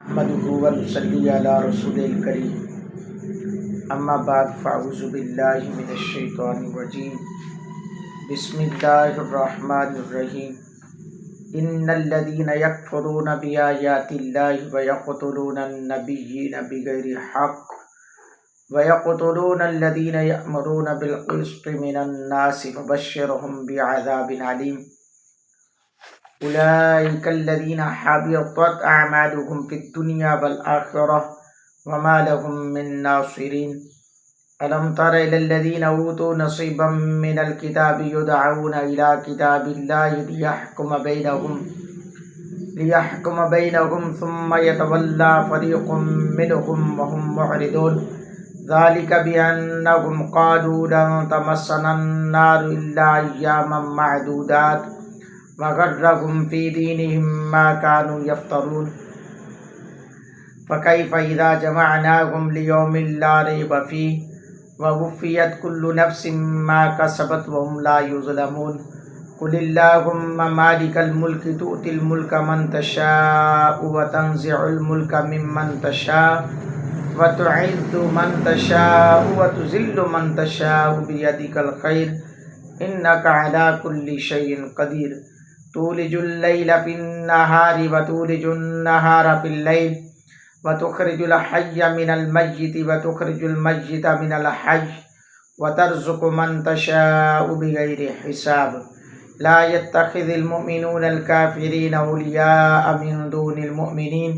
نحمده ونصلی علی رسول الکریم اما بعد فاعوذ باللہ من الشیطان الرجیم بسم اللہ الرحمن الرحیم ان الذین یکفرون بآیات اللہ ویقتلون النبیین بغیر حق ویقتلون الذین یأمرون بالقسط من الناس فبشرهم بعذاب علیم أولئك الذين حبطت أعمالهم في الدنيا والآخرة وما لهم من ناصرين ألم تر إلى الذين أوتوا نصيبا من الكتاب يدعون إلى كتاب الله ليحكم بينهم ثم يتولى فريق منهم وهم معرضون ذلك بأنهم قالوا لن تمسنا النار إلا أياما معدودات وغرهم في دينهم ما كانوا يفترون فكيف إذا جمعناهم ليوم لا ريب فيه ووفيت كل نفس ما كسبت وهم لا يظلمون قل اللهم مالك الملك تؤتي الملك من تشاء وتنزع الملك ممن تشاء وتعز من تشاء وتذل من تشاء بيدك الخير إنك على كل شيء قدير تولج الليل في النهار وتولج النهار في الليل وتخرج الحي من الميت وتخرج الميت من الحي وترزق من تشاء بغير حساب لا يتخذ المؤمنون الكافرين أولياء من دون المؤمنين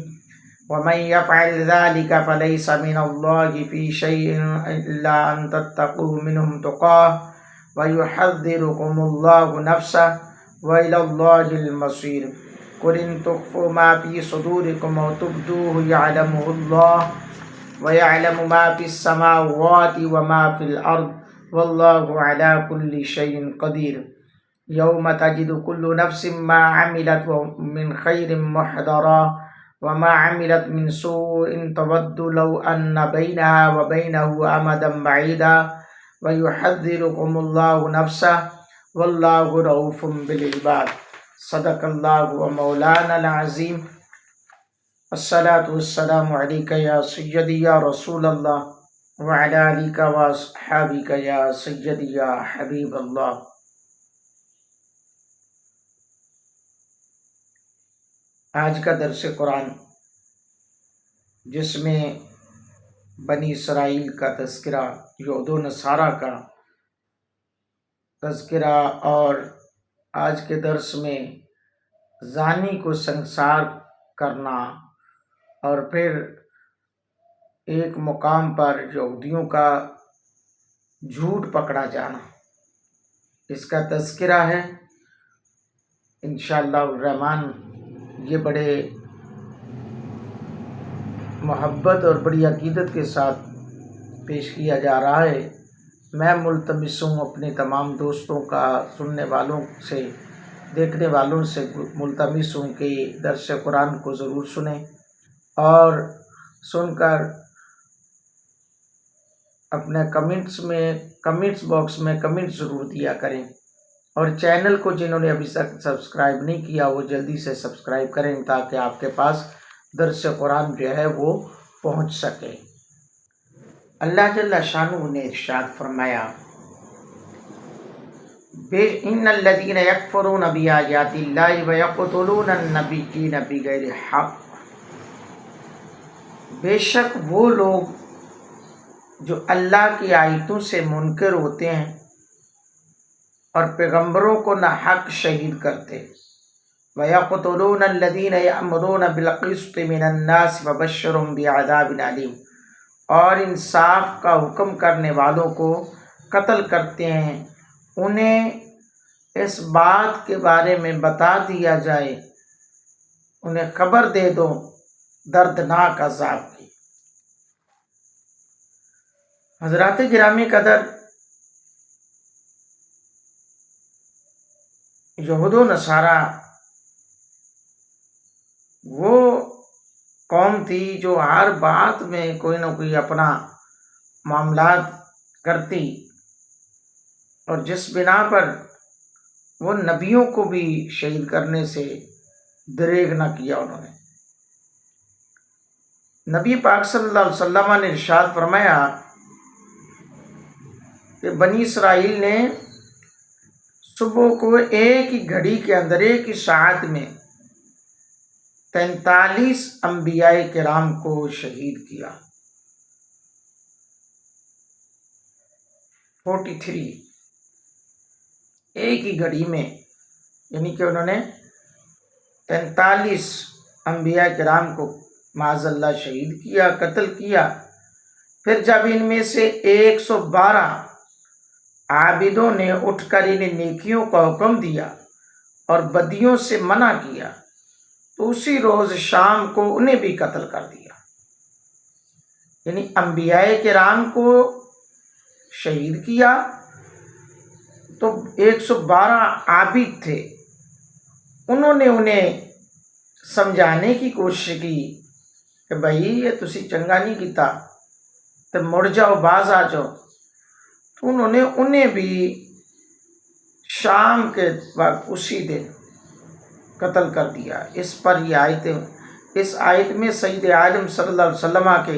ومن يفعل ذلك فليس من الله في شيء إلا أن تتقوا منهم تقاه ويحذركم الله نفسه وإلى الله المصير قل إن تخفوا ما في صدوركم أو تبدوه يعلمه الله ويعلم ما في السماوات وما في الأرض والله على كل شيء قدير يوم تجد كل نفس ما عملت من خير محضرا وما عملت من سوء تود لو أن بينها وبينه أمدا بعيدا ويحذركم الله نفسه واللہ رؤوف بالعباد صدق اللہ و مولانا العظیم الصلاۃ والسلام علیک یا سیدی یا رسول اللہ وعلی آلک و اصحابک یا سیدی یا حبیب اللہ۔ آج کا درس قرآن جس میں بنی اسرائیل کا تذکرہ، یہود و نصارہ کا تذکرہ، اور آج کے درس میں زانی کو سنسار کرنا، اور پھر ایک مقام پر یہودیوں کا جھوٹ پکڑا جانا، اس کا تذکرہ ہے۔ انشاءاللہ الرحمن یہ بڑے محبت اور بڑی عقیدت کے ساتھ پیش کیا جا رہا ہے۔ میں ملتمس ہوں اپنے تمام دوستوں کا، سننے والوں سے، دیکھنے والوں سے ملتمس ہوں کہ درس قرآن کو ضرور سنیں، اور سن کر اپنے کمنٹس باکس میں کمنٹ ضرور دیا کریں، اور چینل کو جنہوں نے ابھی تک سبسکرائب نہیں کیا وہ جلدی سے سبسکرائب کریں تاکہ آپ کے پاس درس قرآن جو ہے وہ پہنچ سکے۔ اللہ جل شانہ نے ارشاد فرمایا، ان الذین یکفرون بآیات اللہ ویقتلون النبیین بغیر حق، بے شک وہ لوگ جو اللہ کی آیتوں سے منکر ہوتے ہیں اور پیغمبروں کو ناحق شہید کرتے، ویقتلون الذین یأمرون بالقسط من الناس فبشرهم بعذاب علیم، اور انصاف کا حکم کرنے والوں کو قتل کرتے ہیں، انہیں اس بات کے بارے میں بتا دیا جائے، انہیں خبر دے دو دردناک عذاب کی۔ حضرات گرامی قدر، یہود و نصارہ وہ قوم تھی جو ہر بات میں کوئی نہ کوئی اپنا معاملات کرتی، اور جس بنا پر وہ نبیوں کو بھی شہید کرنے سے دریغ نہ کیا انہوں نے۔ نبی پاک صلی اللہ علیہ وسلم نے ارشاد فرمایا کہ بنی اسرائیل نے صبح کو ایک ہی گھڑی کے اندر، ایک ہی ساعت میں 43 انبیاء کرام کو شہید کیا۔ 43 ایک ہی گھڑی میں، یعنی کہ انہوں نے 43 انبیاء کرام کو معاذ اللہ شہید کیا، قتل کیا۔ پھر جب ان میں سے 112 عابدوں نے اٹھ کر انہیں نیکیوں کا حکم دیا اور بدیوں سے منع کیا تو اسی روز شام کو انہیں بھی قتل کر دیا۔ یعنی انبیاء کرام کو شہید کیا تو 112 عابد تھے، انہوں نے انہیں سمجھانے کی کوشش کی کہ بھائی یہ تسی چنگا نہیں کیتا تو مڑ جاؤ، باز آ جاؤ، تو انہوں نے انہیں بھی شام کے وقت اسی دن قتل کر دیا۔ اس پر یہ اس آیت میں سید عالم صلی اللہ علیہ وسلم کے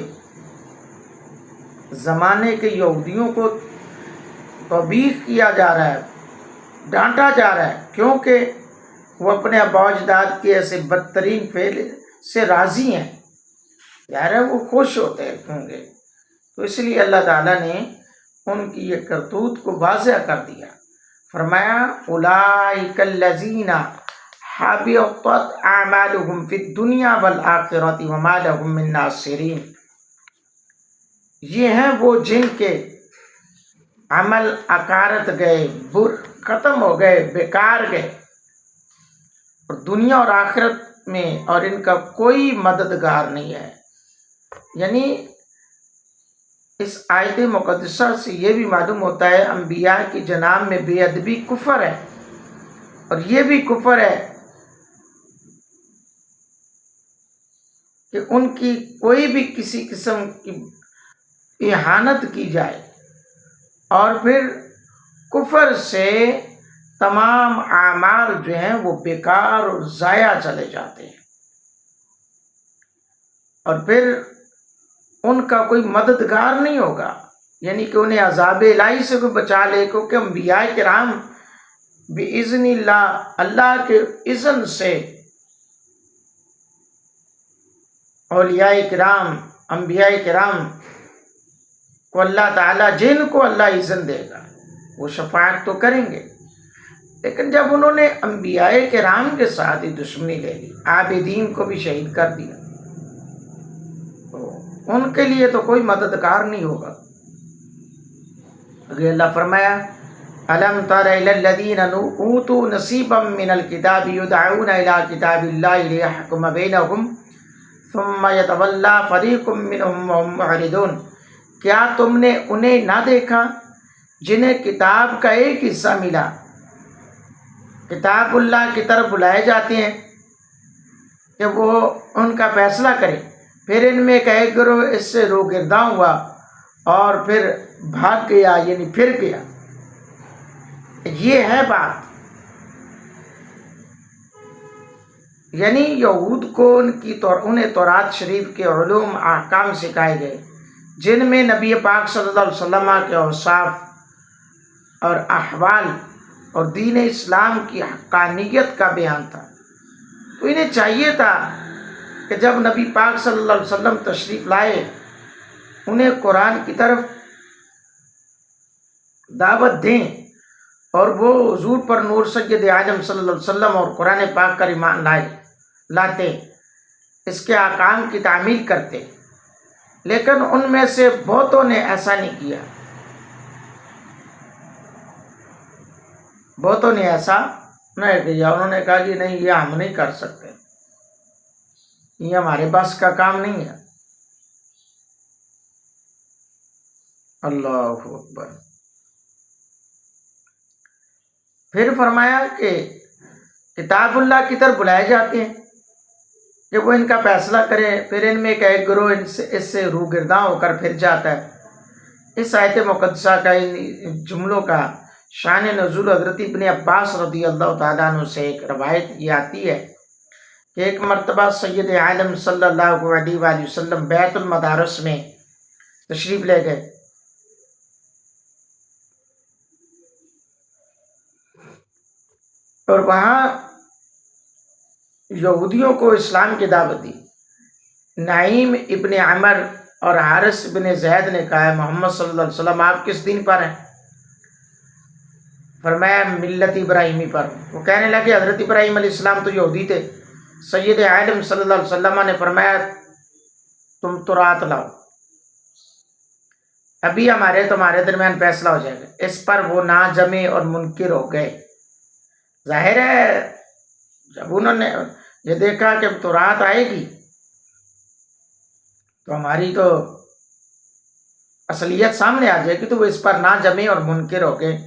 زمانے کے یہودیوں کو توبیخ کیا جا رہا ہے، ڈانٹا جا رہا ہے، کیونکہ وہ اپنے آباء و اجداد کے ایسے بدترین فعل سے راضی ہیں، یار وہ خوش ہوتے ہوں گے، تو اس لیے اللہ تعالیٰ نے ان کی یہ کرتوت کو واضح کر دیا۔ فرمایا اولئک الذین حبطت اعمالهم فی الدنیا والآخرۃ وما لهم من ناصرین، یہ ہیں وہ جن کے عمل اکارت گئے، ختم ہو گئے، بیکار گئے، اور دنیا اور آخرت میں، اور ان کا کوئی مددگار نہیں ہے۔ یعنی اس آیت مقدسہ سے یہ بھی معلوم ہوتا ہے انبیاء کی جناب میں بے ادبی کفر ہے، اور یہ بھی کفر ہے کہ ان کی کوئی بھی کسی قسم کی اہانت کی جائے، اور پھر کفر سے تمام اعمال جو ہیں وہ بیکار اور ضائع چلے جاتے ہیں، اور پھر ان کا کوئی مددگار نہیں ہوگا، یعنی کہ انہیں عذاب الہی سے کوئی بچا لے، کیونکہ انبیاء کرام باذن اللہ، اللہ کے اذن سے اولیاء کرام، انبیاء کرام کو اللہ تعالیٰ، جن کو اللہ اذن دے گا وہ شفاعت تو کریں گے، لیکن جب انہوں نے انبیاء کرام کے ساتھ ہی دشمنی لے لی، عابدین کو بھی شہید کر دیا، تو ان کے لیے تو کوئی مددگار نہیں ہوگا۔ اگر اللہ فرمایا الم تر الی الذین اوتوا نصیبا من الکتاب یدعون الی کتاب اللہ لیحکم بینہم ثم یتولی فریق منہم وہم معرضون، کیا تم نے انہیں نہ دیکھا جنہیں کتاب کا ایک حصہ ملا، کتاب اللہ کی طرف بلائے جاتے ہیں کہ وہ ان کا فیصلہ کرے، پھر ان میں ایک گروہ اس سے روگرداں ہوا اور پھر بھاگ گیا، یعنی پھر گیا۔ یہ ہے بات، یعنی یہود کو انہیں تورات شریف کے علوم احکام سکھائے گئے، جن میں نبی پاک صلی اللہ علیہ وسلم کے اوصاف اور احوال اور دین اسلام کی حقانیت کا بیان تھا، تو انہیں چاہیے تھا کہ جب نبی پاک صلی اللہ علیہ وسلم تشریف لائے انہیں قرآن کی طرف دعوت دیں، اور وہ حضور پر نور سید عالم صلی اللہ علیہ وسلم اور قرآن پاک کا ایمان لاتے، اس کے احکام کی تعمیل کرتے، لیکن ان میں سے بہتوں نے ایسا نہیں کیا، بہتوں نے ایسا نہیں کیا، انہوں نے کہا کہ نہیں، یہ ہم نہیں کر سکتے، یہ ہمارے بس کا کام نہیں ہے۔ اللہ اکبر۔ پھر فرمایا کہ کتاب اللہ کی طرف بلائے جاتے ہیں کہ وہ ان کا فیصلہ کرے، پھر ان میں ایک گروہ اس سے روگرداں ہو کر پھر جاتا ہے۔ اس آیت مقدسہ کا ان جملوں کا شان نزول حضرت ابن عباس رضی اللہ تعالیٰ عنہ سے ایک روایت یہ آتی ہے کہ ایک مرتبہ سید عالم صلی اللہ علیہ وآلہ وسلم بیت المدارس میں تشریف لے گئے، اور وہاں یہودیوں کو اسلام کی دعوت دی۔ نعیم ابن عمر اور حارث ابن زید نے کہا محمد صلی اللہ علیہ وسلم آپ کس دین پر ہیں؟ فرمایا ملت ابراہیمی پر۔ وہ کہنے لگے حضرت ابراہیم علیہ السلام تو یہودی تھے۔ سید عالم صلی اللہ علیہ وسلم نے فرمایا تم تورات لاؤ، ابھی ہمارے تمہارے درمیان فیصلہ ہو جائے گا۔ اس پر وہ نہ جمے اور منکر ہو گئے۔ ظاہر ہے جب انہوں نے یہ دیکھا کہ تورات آئے گی تو ہماری تو اصلیت سامنے آ جائے گی، تو وہ اس پر نہ جمے اور منکر ہو گئے۔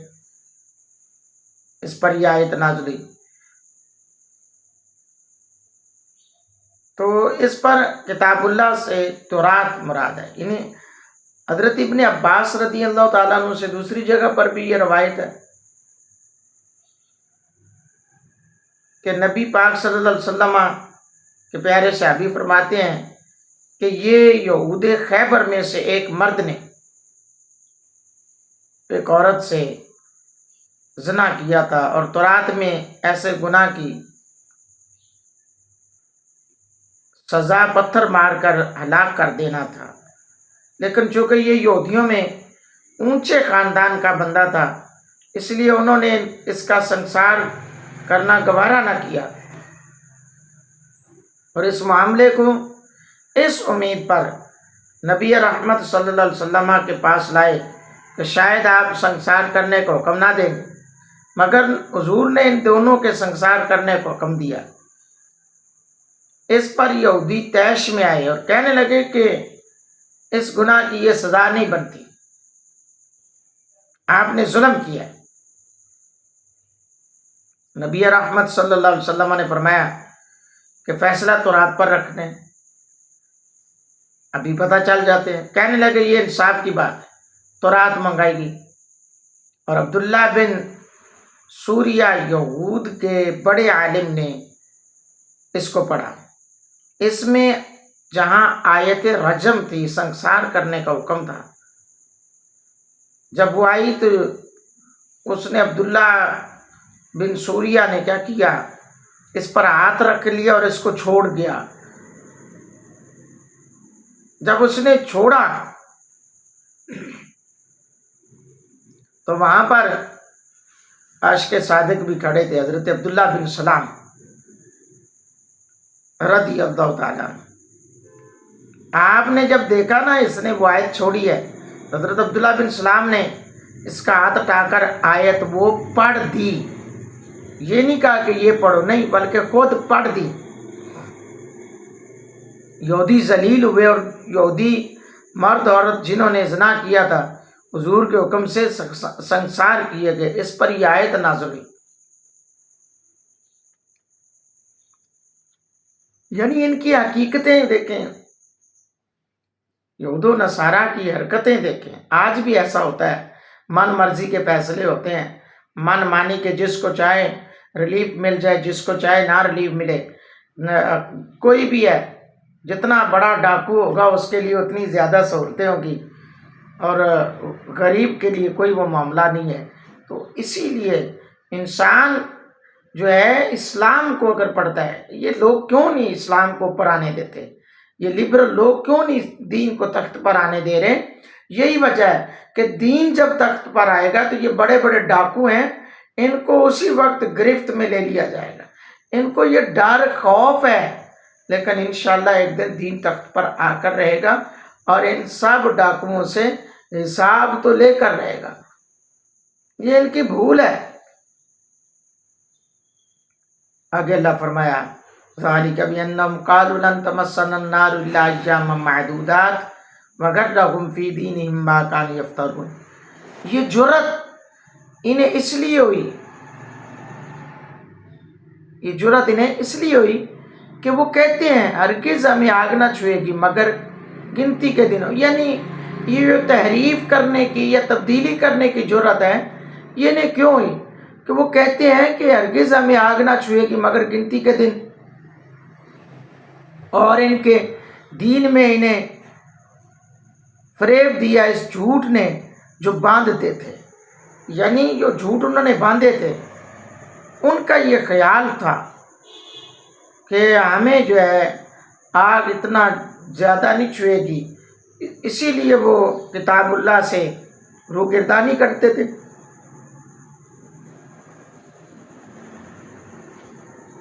اس پر یہ آیت نازل ہوئی۔ تو اس پر کتاب اللہ سے تورات مراد ہے۔ یعنی حضرت ابن عباس رضی اللہ تعالیٰ عنہ سے دوسری جگہ پر بھی یہ روایت ہے کہ نبی پاک صلی اللہ علیہ وسلم کے پیارے صحابی فرماتے ہیں کہ یہ یہود خیبر میں سے ایک مرد نے ایک عورت سے زنا کیا تھا، اور تورات میں ایسے گناہ کی سزا پتھر مار کر ہلاک کر دینا تھا، لیکن چونکہ یہ یہودیوں میں اونچے خاندان کا بندہ تھا اس لیے انہوں نے اس کا سنسار کرنا گوارا نہ کیا، اور اس معاملے کو اس امید پر نبی رحمت صلی اللہ علیہ وسلم کے پاس لائے کہ شاید آپ سنسار کرنے کو حکم نہ دیں گے، مگر حضور نے ان دونوں کے سنسار کرنے کو حکم دیا۔ اس پر یہودی طیش میں آئے اور کہنے لگے کہ اس گناہ کی یہ سزا نہیں بنتی، آپ نے ظلم کیا ہے۔ نبی رحمت صلی اللہ علیہ وسلم نے فرمایا کہ فیصلہ تورات پر رکھنے، ابھی پتہ چل جاتے ہیں۔ کہنے لگے یہ انصاف کی بات ہے، تورات منگائی گئی، اور عبداللہ بن سوریہ یہود کے بڑے عالم نے اس کو پڑھا۔ اس میں جہاں آیت رجم تھی، سنسار کرنے کا حکم تھا، جب وہ آئی تو اس نے عبداللہ بن سوریہ نے کیا کیا، اس پر ہاتھ رکھ لیا اور اس کو چھوڑ گیا۔ جب اس نے چھوڑا تو وہاں پر عاشق صادق بھی کھڑے تھے، حضرت عبداللہ بن سلام رضی اللہ تعالیٰ عنہ۔ آپ نے جب دیکھا نا اس نے وہ آیت چھوڑی ہے، حضرت عبداللہ بن سلام نے اس کا ہاتھ اٹھا کر آیت وہ پڑھ دی، یہ نہیں کہا کہ یہ پڑھو، نہیں، بلکہ خود پڑھ دی۔ یہودی ذلیل ہوئے، اور یہودی مرد عورت جنہوں نے زنا کیا تھا حضور کے حکم سے سنسار کیے گئے۔ اس پر یہ آیت نازل ہوئی۔ یعنی ان کی حقیقتیں دیکھیں، یہود و نصارہ کی حرکتیں دیکھیں۔ آج بھی ایسا ہوتا ہے، من مرضی کے فیصلے ہوتے ہیں، من مانی کے جس کو چاہے ریلیف مل جائے، جس کو چاہے نہ ریلیف ملے۔ کوئی بھی ہے، جتنا بڑا ڈاکو ہوگا اس کے لیے اتنی زیادہ سہولتیں ہوگی، اور غریب کے لیے کوئی وہ معاملہ نہیں ہے۔ تو اسی لیے انسان جو ہے اسلام کو اگر پڑھتا ہے، یہ لوگ کیوں نہیں اسلام کو اوپر آنے دیتے، یہ لبرل لوگ کیوں نہیں دین کو تخت پر آنے دے رہے؟ یہی وجہ ہے کہ دین جب تخت پر آئے گا تو یہ بڑے بڑے ڈاکو ہیں، ان کو اسی وقت گرفت میں لے لیا جائے گا۔ ان کو یہ ڈر خوف ہے، لیکن انشاءاللہ ایک دن دین تخت پر آ کر رہے گا، اور ان سب ڈاکوؤں سے حساب تو لے کر رہے گا۔ یہ ان کی بھول ہے۔ آگے اللہ فرمایا ذالک بانہم قالوا لن تمسنا النار الا ایاما معدودات وغرہم فی دینہم ما کانوا یفترون۔ یہ جرأت انہیں اس لیے ہوئی، یہ جرأت انہیں اس لیے ہوئی کہ وہ کہتے ہیں ہرگز ہمیں آگ نہ چھوئے گی مگر گنتی کے دنوں۔ یعنی یہ جو تحریف کرنے کی یا تبدیلی کرنے کی جرأت ہے، یہ انہیں کیوں ہوئی کہ وہ کہتے ہیں کہ ہرگز ہمیں آگ نہ چھوئے گی مگر گنتی کے دن۔ اور ان کے دین میں انہیں فریب دیا اس جھوٹ نے جو باندھتے تھے، یعنی جو جھوٹ انہوں نے باندھے تھے ان کا یہ خیال تھا کہ ہمیں جو ہے آگ اتنا زیادہ نہیں چھوئے گی، اسی لیے وہ کتاب اللہ سے روگردانی کرتے تھے۔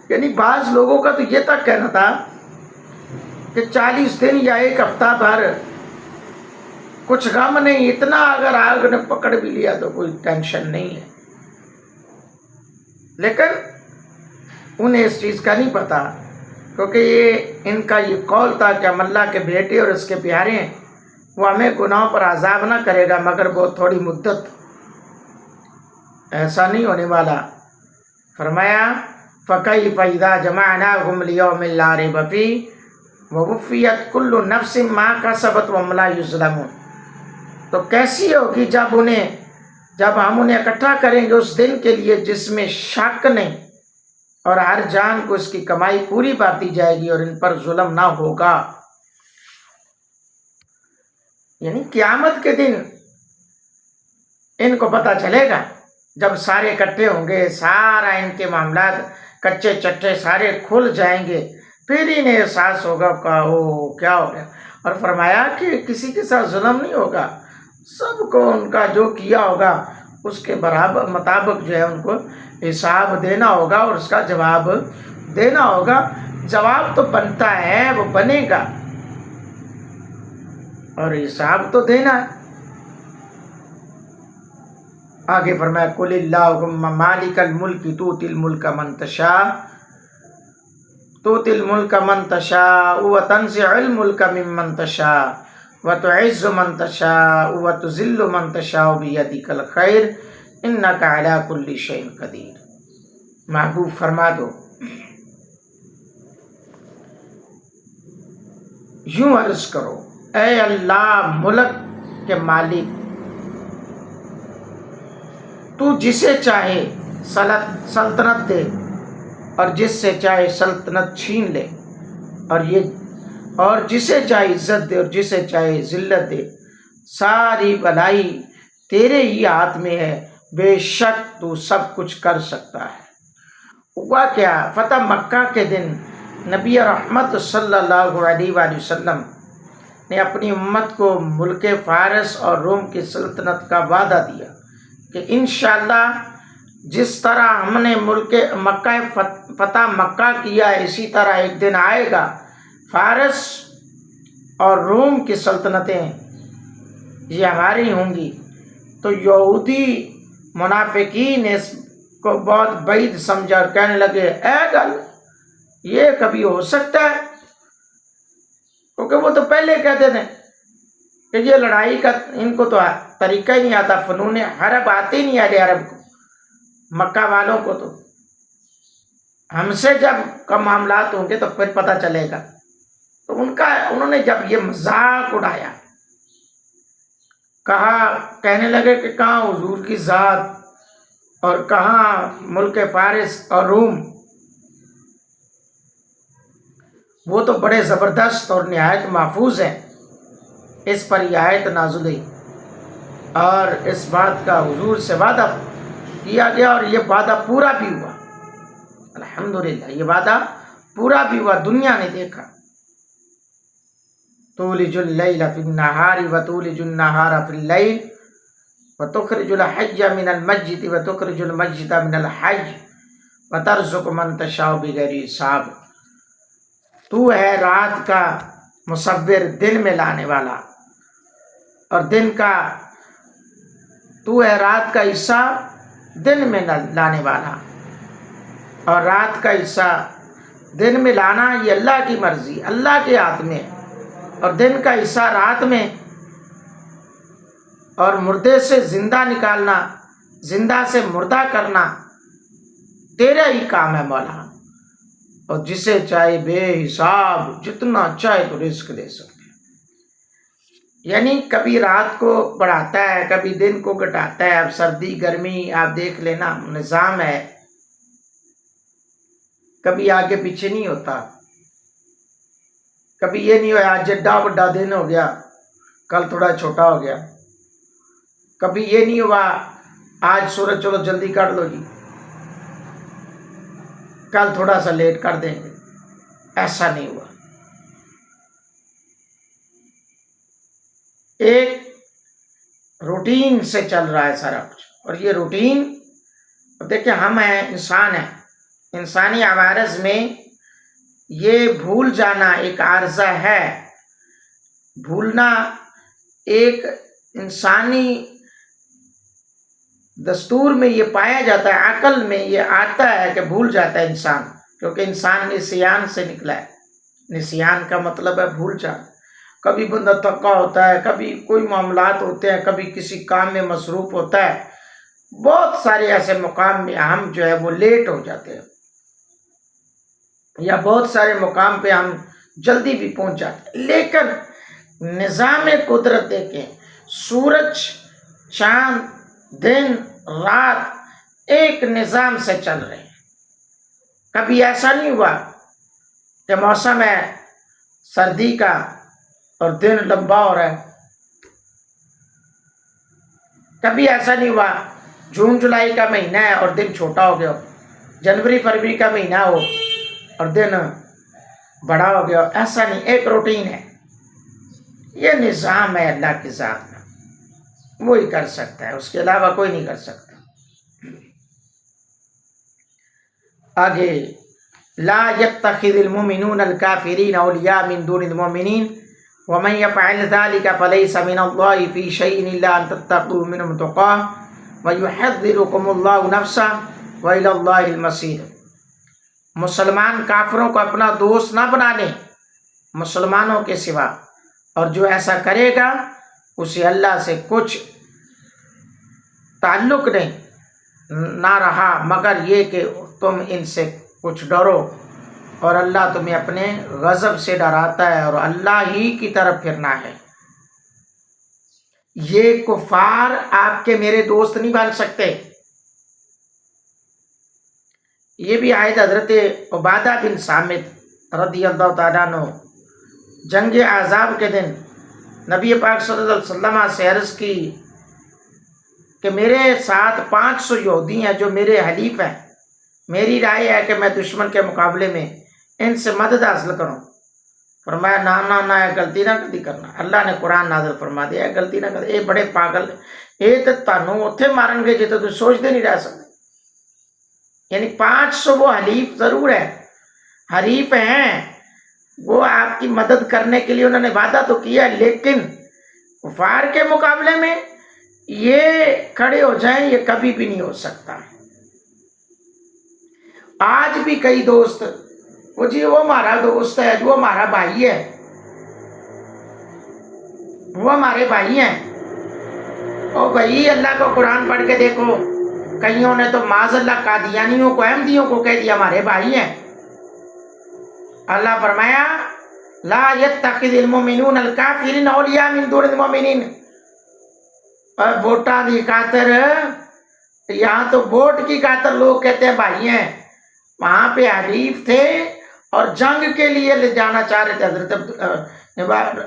یعنی بعض لوگوں کا تو یہ تک کہنا تھا کہ 40 دن یا ایک ہفتہ بھر کچھ غم نہیں، اتنا اگر آگ نے پکڑ بھی لیا تو کوئی ٹینشن نہیں ہے، لیکن انہیں اس چیز کا نہیں پتا، کیونکہ یہ ان کا یہ قول تھا کہ ہم اللہ کے بیٹے اور اس کے پیارے ہیں، وہ ہمیں گناہوں پر عذاب نہ کرے گا مگر بہت تھوڑی مدت، ایسا نہیں ہونے والا۔ فرمایا فَكَيْفَ إِذَا جَمَعْنَاهُمْ لِيَوْمٍ لَا رَيْبَ فِيهِ وَوُفِّيَتْ كُلُّ نَفْسٍ مَا كَسَبَتْ وَهُمْ لَا يُظْلَمُونَ، تو کیسی ہوگی جب ہم انہیں اکٹھا کریں گے اس دن کے لیے جس میں شک نہیں، اور ہر جان کو اس کی کمائی پوری بات دی جائے گی اور ان پر ظلم نہ ہوگا۔ یعنی قیامت کے دن ان کو پتہ چلے گا، جب سارے اکٹھے ہوں گے، سارا ان کے معاملات کچے چٹے سارے کھل جائیں گے، پھر انہیں احساس ہوگا کہ او کیا ہو گیا۔ اور فرمایا کہ کسی کے ساتھ ظلم نہیں ہوگا، سب کو ان کا جو کیا ہوگا اس کے برابر مطابق جو ہے ان کو حساب دینا ہوگا اور اس کا جواب دینا ہوگا۔ جواب تو بنتا ہے، وہ بنے گا، اور حساب تو دینا ہے۔ آگے فرمایا قُلِ اللّٰهُمَّ مَالِكَ الْمُلْكِ تُؤْتِي الْمُلْكَ مَن تَشَاءُ وَتَنزِعُ الْمُلْكَ مِمَّن تَشَاءُ وَتُعِزُّ مَن تَشَاءُ وَتُذِلُّ مَن تَشَاءُ بِيَدِكَ الْخَيْرُ إِنَّكَ عَلَىٰ كُلِّ شَيْءٍ قَدِيرٌ۔ محبوب فرما دو، یوں عرض کرو، اے اللہ ملک کے مالک، تو جسے چاہے سلطنت دے اور جس سے چاہے سلطنت چھین لے، اور جسے چاہے عزت دے اور جسے چاہے ذلت دے، ساری بھلائی تیرے ہی ہاتھ میں ہے، بے شک تو سب کچھ کر سکتا ہے۔ ہوا کیا، فتح مکہ کے دن نبی رحمت صلی اللہ علیہ وآلہ وسلم نے اپنی امت کو ملک فارس اور روم کی سلطنت کا وعدہ دیا کہ انشاءاللہ جس طرح ہم نے فتح مکہ کیا ہے، اسی طرح ایک دن آئے گا فارس اور روم کی سلطنتیں یہ ہماری ہوں گی۔ تو یہودی منافقین اس کو بہت بعید سمجھا اور کہنے لگے اے گل یہ کبھی ہو سکتا ہے، کیونکہ وہ تو پہلے کہتے تھے کہ یہ لڑائی کا ان کو تو طریقہ ہی نہیں آتا، فنون حرب آتی نہیں اہل عرب کو، مکہ والوں کو تو ہم سے جب کم معاملات ہوں گے تو پھر پتہ چلے گا۔ تو انہوں نے جب یہ مذاق اڑایا، کہنے لگے کہ کہاں حضور کی ذات اور کہاں ملک فارس اور روم، وہ تو بڑے زبردست اور نہایت محفوظ ہیں۔ اس پر یہ آیت نازل ہوئی اور اس بات کا حضور سے وعدہ کیا گیا اور یہ وعدہ پورا بھی ہوا، الحمدللہ یہ وعدہ پورا بھی ہوا، دنیا نے دیکھا۔ تولج اللیل فی النہار وتولج النہار فی اللیل وتخرج الحی من المسجد وتخرج المسجد من الحی وترزق من تشاء بغیر حساب۔ تو ہے رات کا مصور، دن میں لانے والا، اور تو ہے رات کا حصہ دن میں لانے والا، اور رات کا حصہ دن میں لانا یہ اللہ کی مرضی، اللہ کے ہاتھ میں، اور دن کا حصہ رات میں، اور مردے سے زندہ نکالنا، زندہ سے مردہ کرنا تیرا ہی کام ہے مولا، اور جسے چاہے بے حساب جتنا چاہے تو رزق دے سکتے۔ یعنی کبھی رات کو بڑھاتا ہے، کبھی دن کو گھٹاتا ہے، اب سردی گرمی آپ دیکھ لینا نظام ہے، کبھی آگے پیچھے نہیں ہوتا۔ کبھی یہ نہیں ہوا آج جڈا بڑا دن ہو گیا کل تھوڑا چھوٹا ہو گیا، کبھی یہ نہیں ہوا آج سورج چلو جلدی کر لو جی کل تھوڑا سا لیٹ کر دیں گے، ایسا نہیں ہوا۔ ایک روٹین سے چل رہا ہے سارا کچھ، اور یہ روٹین دیکھیں ہم ہیں، انسان ہیں، انسانی عوارض میں یہ بھول جانا ایک عارضہ ہے۔ بھولنا ایک انسانی دستور میں یہ پایا جاتا ہے، عقل میں یہ آتا ہے کہ بھول جاتا ہے انسان، کیونکہ انسان نسیان سے نکلا ہے۔ نسیان کا مطلب ہے بھول جانا۔ کبھی بندہ تھکا ہوتا ہے، کبھی کوئی معاملات ہوتے ہیں، کبھی کسی کام میں مصروف ہوتا ہے، بہت سارے ایسے مقام میں ہم جو ہے وہ لیٹ ہو جاتے ہیں، یا بہت سارے مقام پہ ہم جلدی بھی پہنچ جاتے ہیں، لیکن نظام قدرت دیکھیں، سورج، چاند، دن، رات ایک نظام سے چل رہے ہیں۔ کبھی ایسا نہیں ہوا کہ موسم ہے سردی کا اور دن لمبا ہو رہا ہے، کبھی ایسا نہیں ہوا جون جولائی کا مہینہ ہے اور دن چھوٹا ہو گیا ہو، جنوری فروری کا مہینہ ہو اور دن بڑا ہو گیا ہو، ایسا نہیں، ایک روٹین ہے۔ یہ نظام ہے اللہ کی ذات کا، وہی کر سکتا ہے، اس کے علاوہ کوئی نہیں کر سکتا۔ آگے لا يتخذ المؤمنون الكافرين اولیاء من دون المؤمنین ومن يفعل ذلك فليس من الله في شيء الا ان تتقوا منهم تقاه ويحذركم الله نفسه والى الله المصير۔ مسلمان کافروں کو اپنا دوست نہ بنا لیں مسلمانوں کے سوا، اور جو ایسا کرے گا اسے اللہ سے کچھ تعلق نہیں نہ رہا مگر یہ کہ تم ان سے کچھ ڈرو، اور اللہ تمہیں اپنے غضب سے ڈراتا ہے اور اللہ ہی کی طرف پھرنا ہے۔ یہ کفار آپ کے میرے دوست نہیں بن سکتے۔ یہ بھی آیت حضرت عبادہ بن صامت رضی اللہ تعالیٰ عنہ جنگ احزاب کے دن نبی پاک صلی اللہ علیہ وسلم سے عرض کی کہ میرے ساتھ 500 یہودی ہیں جو میرے حلیف ہیں، میری رائے ہے کہ میں دشمن کے مقابلے میں ان سے مدد حاصل کروں۔ فرمایا نہ نہ نہ، غلطی نہ کدی کرنا۔ اللہ نے قرآن نازل فرما دیا غلطی نہ کر، اے بڑے پاگل، اے تو تانوں اتنے مارن گے جتنے تم سوچتے نہیں رہ سکتے۔ یعنی 500 وہ حلیف ضرور ہے، حریف ہیں، وہ آپ کی مدد کرنے کے لیے انہوں نے وعدہ تو کیا، لیکن کفار کے مقابلے میں یہ کھڑے ہو جائیں یہ کبھی بھی نہیں ہو سکتا۔ آج بھی کئی دوست وہ جی وہ ہمارا دوست ہے، وہ ہمارا بھائی ہے، وہ ہمارے بھائی ہیں۔ او بھائی اللہ کو قرآن پڑھ کے دیکھو، کئیوں نے تو معاذ اللہ قادیانیوں کو، احمدیوں کو کہہ دیا ہمارے بھائی ہیں۔ اللہ فرمایا لا يتخذ المؤمنون الكافرین اولیاء من دون المؤمنین۔ اور ووٹاں کی خاطر، یہاں تو ووٹ کی خاطر لوگ کہتے ہیں بھائی ہیں، وہاں پہ حلیف تھے اور جنگ کے لیے لے جانا چاہ رہے تھے حضرت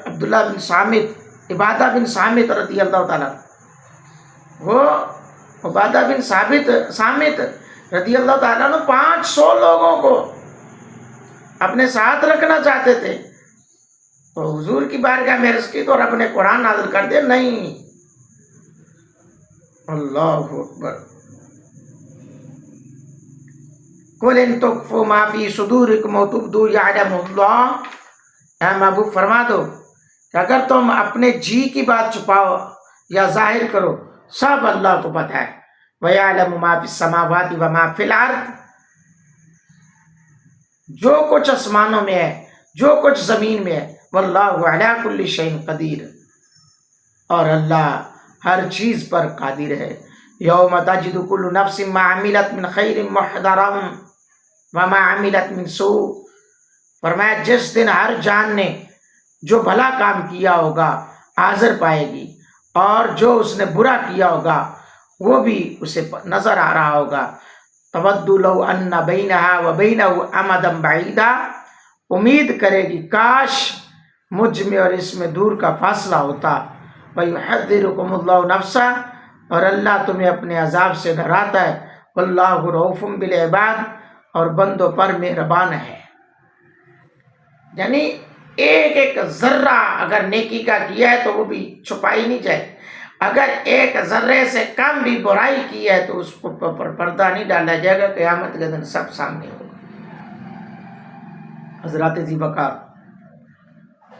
عبداللہ بن صامت، عبادہ بن صامت رضی اللہ تعالیٰ، وہ عبادہ بن صامت رضی اللہ تعالیٰ نے 500 لوگوں کو اپنے ساتھ رکھنا چاہتے تھے، تو حضور کی بارگاہ میں عرض کی تو رب نے قرآن نازل کر دیا نہیں۔ اللہ اکبر۔ قل ان تخفوا ما فی صدورکم وتبدوا یعلم اللہ، اے محبوب فرما دو کہ اگر تم اپنے جی کی بات چھپاؤ یا ظاہر کرو سب اللہ کو پتہ ہے۔ وَيَعْلَمُ مَا فِي السَّمَاوَاتِ وَمَا فِي الْأَرْضِ، جو کچھ آسمانوں میں ہے جو کچھ زمین میں ہے، وَاللَّهُ عَلَىٰ كُلِّ شَيْءٍ قَدِيرٌ، اور اللہ ہر چیز پر قادر ہے۔ يَوْمَ تَجِدُ كُلُّ نَفْسٍ مَا عَمِلَتْ مِنْ خَيْرٍ مُحْضَرًا وَمَا عَمِلَتْ مِنْ سُوءٍ، فرمایا جس دن ہر جان نے جو بھلا کام کیا ہوگا حاضر پائے گی، اور جو اس نے برا کیا ہوگا وہ بھی اسے نظر آ رہا ہوگا۔ تود لو ان بینہا و بینہ امدا بعیدا، امید کرے گی کاش مجھ میں اور اس میں دور کا فاصلہ ہوتا۔ وَيُحَذِّرُكُمُ اللَّهُ نَفْسَهُ، اور اللہ تمہیں اپنے عذاب سے ڈراتا ہے۔ وَاللَّهُ رَءُوفٌ بِالْعِبَادِ، اور بندوں پر مہربان ہے۔ یعنی ایک ایک ذرہ اگر نیکی کا کیا ہے تو وہ بھی چھپائی نہیں جائے، اگر ایک ذرے سے کم بھی برائی کی ہے تو اس کو پر پردہ نہیں ڈالا جائے گا، قیامت کے دن سب سامنے ہوگا۔ حضرات ذی وقار،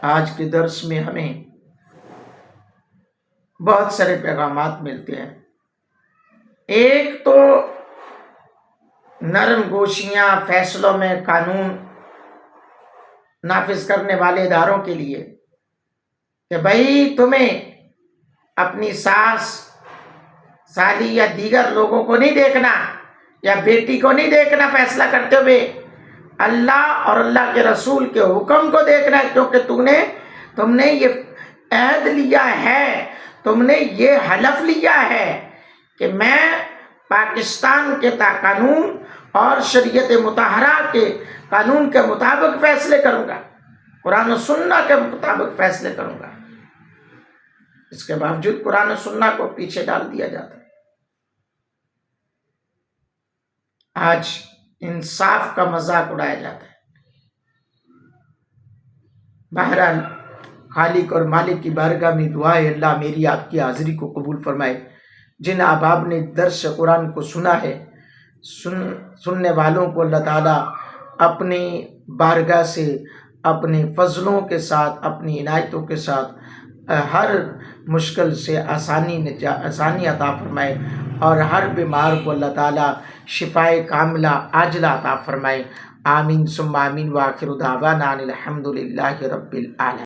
آج کے درس میں ہمیں بہت سارے پیغامات ملتے ہیں۔ ایک تو نرم گوشیاں فیصلوں میں قانون نافذ کرنے والے اداروں کے لیے کہ بھائی تمہیں اپنی ساس، سالی یا دیگر لوگوں کو نہیں دیکھنا، یا بیٹی کو نہیں دیکھنا فیصلہ کرتے ہوئے، اللہ اور اللہ کے رسول کے حکم کو دیکھنا ہے، کیونکہ تم نے یہ عہد لیا ہے، تم نے یہ حلف لیا ہے کہ میں پاکستان کے قانون اور شریعت مطہرہ کے قانون کے مطابق فیصلے کروں گا، قرآن و سنت کے مطابق فیصلے کروں گا۔ اس کے باوجود قرآن و سنت کو پیچھے ڈال دیا جاتا ہے۔ آج انصاف کا مذاق اڑایا جاتا ہے۔ بہرحال خالق اور مالک کی بارگاہ میں دعا ہے اللہ میری آپ کی حاضری کو قبول فرمائے۔ جن احباب نے درس قرآن کو سنا ہے، سننے والوں کو اللہ تعالیٰ اپنی بارگاہ سے، اپنے فضلوں کے ساتھ، اپنی عنایتوں کے ساتھ ہر مشکل سے آسانی عطا فرمائے، اور ہر بیمار کو اللہ تعالیٰ شفائے کاملہ عاجلہ عطا فرمائے۔ آمین ثم آمین، وآخر دعوانا ان الحمد للہ رب العالمین۔